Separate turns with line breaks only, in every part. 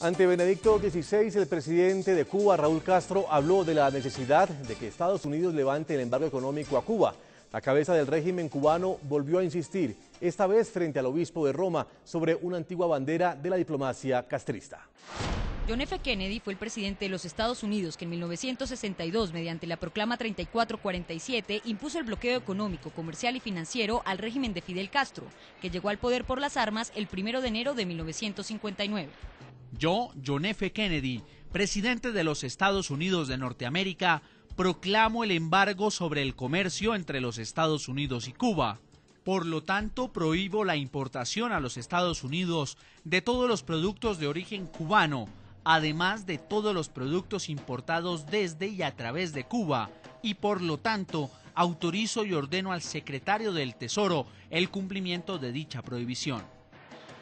Ante Benedicto XVI, el presidente de Cuba, Raúl Castro, habló de la necesidad de que Estados Unidos levante el embargo económico a Cuba. La cabeza del régimen cubano volvió a insistir, esta vez frente al obispo de Roma, sobre una antigua bandera de la diplomacia castrista.
John F. Kennedy fue el presidente de los Estados Unidos que en 1962, mediante la Proclama 3447, impuso el bloqueo económico, comercial y financiero al régimen de Fidel Castro, que llegó al poder por las armas el 1 de enero de 1959.
Yo, John F. Kennedy, presidente de los Estados Unidos de Norteamérica, proclamo el embargo sobre el comercio entre los Estados Unidos y Cuba. Por lo tanto, prohíbo la importación a los Estados Unidos de todos los productos de origen cubano, además de todos los productos importados desde y a través de Cuba, y por lo tanto, autorizo y ordeno al secretario del Tesoro el cumplimiento de dicha prohibición.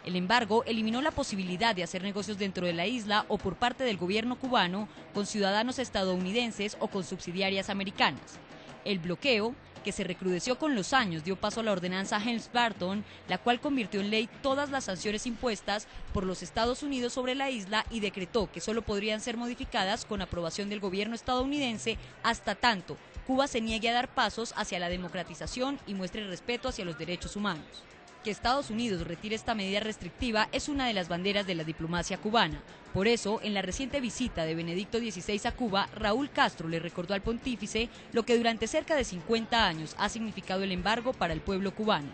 El embargo eliminó la posibilidad de hacer negocios dentro de la isla o por parte del gobierno cubano con ciudadanos estadounidenses o con subsidiarias americanas. El bloqueo, que se recrudeció con los años, dio paso a la ordenanza Helms-Burton, la cual convirtió en ley todas las sanciones impuestas por los Estados Unidos sobre la isla y decretó que solo podrían ser modificadas con aprobación del gobierno estadounidense hasta tanto Cuba se niegue a dar pasos hacia la democratización y muestre respeto hacia los derechos humanos. Que Estados Unidos retire esta medida restrictiva es una de las banderas de la diplomacia cubana. Por eso, en la reciente visita de Benedicto XVI a Cuba, Raúl Castro le recordó al pontífice lo que durante cerca de 50 años ha significado el embargo para el pueblo cubano.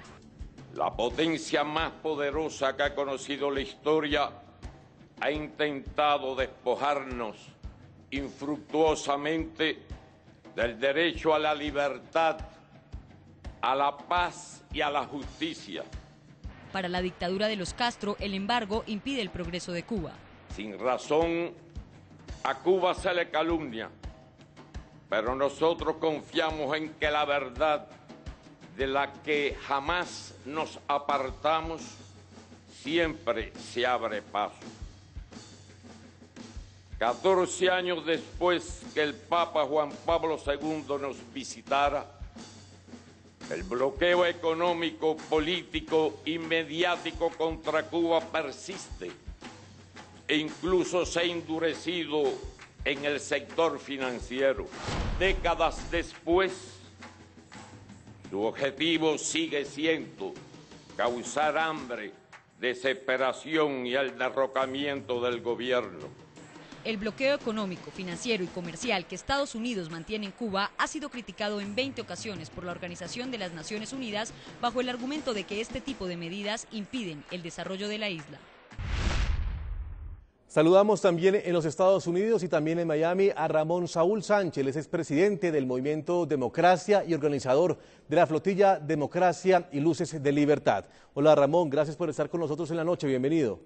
La potencia más poderosa que ha conocido la historia ha intentado despojarnos infructuosamente del derecho a la libertad, a la paz y a la justicia.
Para la dictadura de los Castro, el embargo impide el progreso de Cuba.
Sin razón, a Cuba se le calumnia, pero nosotros confiamos en que la verdad, de la que jamás nos apartamos, siempre se abre paso. 14 años después que el Papa Juan Pablo II nos visitara, el bloqueo económico, político y mediático contra Cuba persiste e incluso se ha endurecido en el sector financiero. Décadas después, su objetivo sigue siendo causar hambre, desesperación y el derrocamiento del gobierno.
El bloqueo económico, financiero y comercial que Estados Unidos mantiene en Cuba ha sido criticado en 20 ocasiones por la Organización de las Naciones Unidas bajo el argumento de que este tipo de medidas impiden el desarrollo de la isla.
Saludamos también en los Estados Unidos y también en Miami a Ramón Saúl Sánchez, él es expresidente del Movimiento Democracia y organizador de la flotilla Democracia y Luces de Libertad. Hola Ramón, gracias por estar con nosotros en la noche, bienvenido.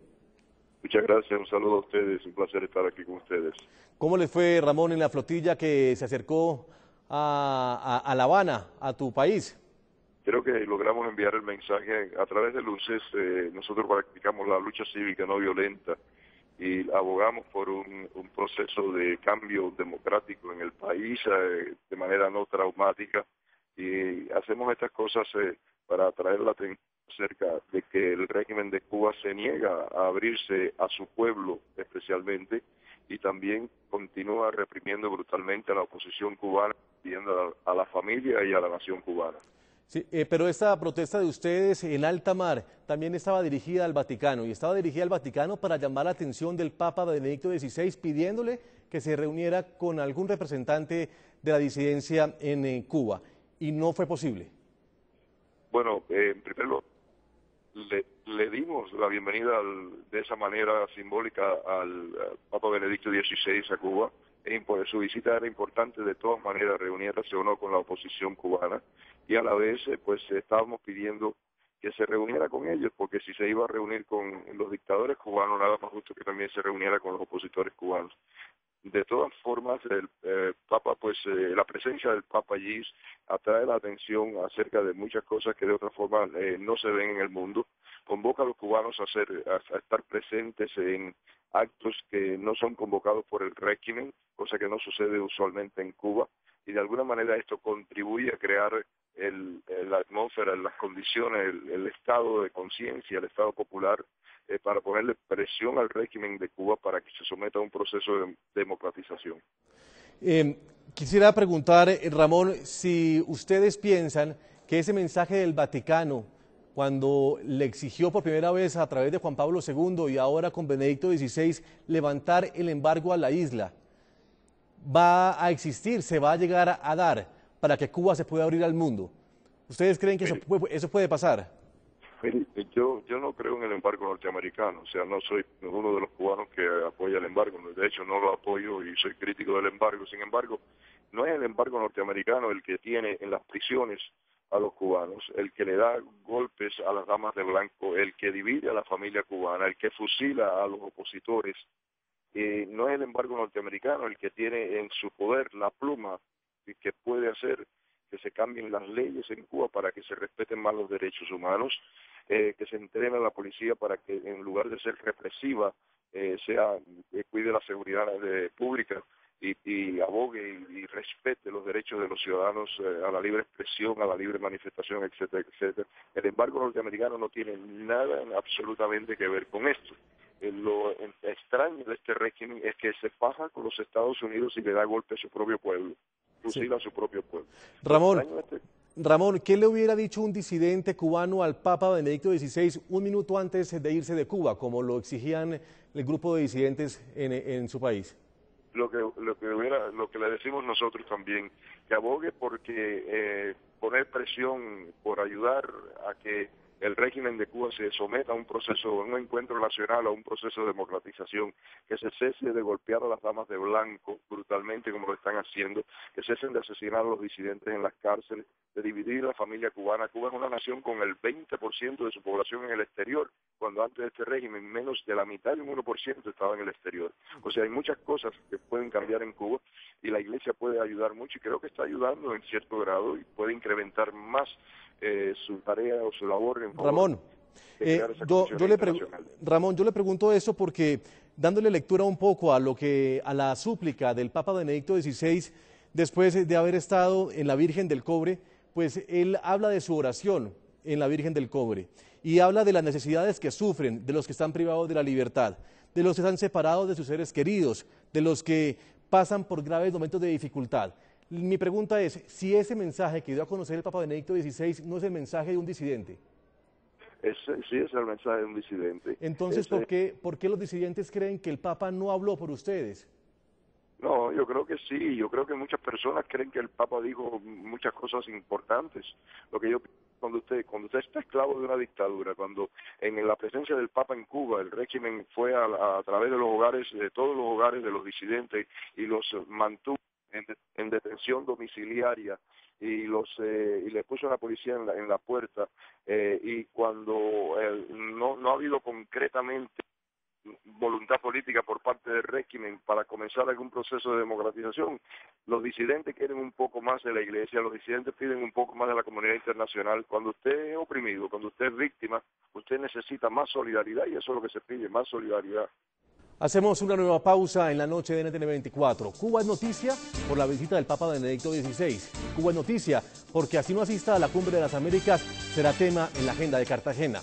Muchas gracias, un saludo a ustedes, un placer estar aquí con ustedes.
¿Cómo le fue, Ramón, en la flotilla que se acercó a La Habana, a tu país?
Creo que logramos enviar el mensaje a través de Luces. Nosotros practicamos la lucha cívica no violenta y abogamos por un proceso de cambio democrático en el país de manera no traumática, y hacemos estas cosas para atraer la atención acerca de que el régimen de Cuba se niega a abrirse a su pueblo especialmente, y también continúa reprimiendo brutalmente a la oposición cubana, pidiendo a la familia y a la nación cubana.
Sí, pero esta protesta de ustedes en alta mar también estaba dirigida al Vaticano, y estaba dirigida al Vaticano para llamar la atención del Papa Benedicto XVI, pidiéndole que se reuniera con algún representante de la disidencia en Cuba, y no fue posible.
Bueno, en primer lugar, le dimos la bienvenida de esa manera simbólica al Papa Benedicto XVI a Cuba. Su visita era importante de todas maneras, reunirse o no con la oposición cubana, y a la vez pues estábamos pidiendo que se reuniera con ellos, porque si se iba a reunir con los dictadores cubanos, nada más justo que también se reuniera con los opositores cubanos. De todas formas, el Papa, la presencia del Papa allí atrae la atención acerca de muchas cosas que de otra forma no se ven en el mundo. Convoca a los cubanos a estar presentes en actos que no son convocados por el régimen, cosa que no sucede usualmente en Cuba. y de alguna manera esto contribuye a crear la atmósfera, las condiciones, el estado de conciencia, el estado popular, para ponerle presión al régimen de Cuba para que se someta a un proceso de democratización.
Quisiera preguntar, Ramón, si ustedes piensan que ese mensaje del Vaticano, cuando le exigió por primera vez a través de Juan Pablo II y ahora con Benedicto XVI levantar el embargo a la isla, va a existir, se va a llegar a dar para que Cuba se pueda abrir al mundo. ¿Ustedes creen que eso puede pasar?
Yo no creo en el embargo norteamericano, o sea, no soy uno de los cubanos que apoya el embargo, de hecho no lo apoyo y soy crítico del embargo. Sin embargo, no es el embargo norteamericano el que tiene en las prisiones a los cubanos, el que le da golpes a las damas de blanco, el que divide a la familia cubana, el que fusila a los opositores. No es el embargo norteamericano el que tiene en su poder la pluma que puede hacer que se cambien las leyes en Cuba para que se respeten más los derechos humanos, que se entrene a la policía para que en lugar de ser represiva, cuide la seguridad pública y abogue y respete los derechos de los ciudadanos a la libre expresión, a la libre manifestación, etcétera, etcétera. El embargo norteamericano no tiene nada absolutamente que ver con esto. Lo extraño de este régimen es que se faja con los Estados Unidos y le da golpe a su propio pueblo, fusila a su propio pueblo.
Ramón, ¿qué le hubiera dicho un disidente cubano al Papa Benedicto XVI un minuto antes de irse de Cuba, como lo exigían el grupo de disidentes en su país?
Lo que le decimos nosotros también, que abogue porque poner presión por ayudar a que el régimen de Cuba se someta a un proceso, a un encuentro nacional, a un proceso de democratización, que se cese de golpear a las damas de blanco brutalmente como lo están haciendo, que cesen de asesinar a los disidentes en las cárceles, de dividir la familia cubana. Cuba es una nación con el 20% de su población en el exterior, cuando antes de este régimen menos de la mitad de un 1% estaba en el exterior. O sea, hay muchas cosas que pueden cambiar en Cuba y la Iglesia puede ayudar mucho y creo que está ayudando en cierto grado y puede incrementar más su tarea o su labor en favor de crear esa condición internacional.
Ramón, yo le pregunto eso porque dándole lectura un poco a la súplica del Papa Benedicto XVI después de haber estado en la Virgen del Cobre, pues él habla de su oración en la Virgen del Cobre y habla de las necesidades que sufren, de los que están privados de la libertad, de los que están separados de sus seres queridos, de los que pasan por graves momentos de dificultad. Mi pregunta es, si ese mensaje que dio a conocer el Papa Benedicto XVI no es el mensaje de un disidente.
Sí, es el mensaje de un disidente.
Entonces, ¿por qué los disidentes creen que el Papa no habló por ustedes?
No, yo creo que sí. Yo creo que muchas personas creen que el Papa dijo muchas cosas importantes. Lo que yo cuando usted está esclavo de una dictadura, cuando en la presencia del Papa en Cuba, el régimen fue a través de los hogares, de todos los hogares de los disidentes y los mantuvo en detención domiciliaria y le puso a la policía en la puerta y cuando no ha habido concretamente voluntad política por parte del régimen para comenzar algún proceso de democratización, los disidentes quieren un poco más de la Iglesia, los disidentes piden un poco más de la comunidad internacional. Cuando usted es oprimido, cuando usted es víctima, usted necesita más solidaridad y eso es lo que se pide, más solidaridad.
Hacemos una nueva pausa en la noche de NTN 24. Cuba es noticia por la visita del Papa Benedicto XVI. Cuba es noticia porque así no asista a la Cumbre de las Américas será tema en la agenda de Cartagena.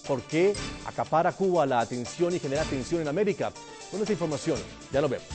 ¿Por qué acapara Cuba la atención y genera tensión en América? Con esta información ya lo vemos.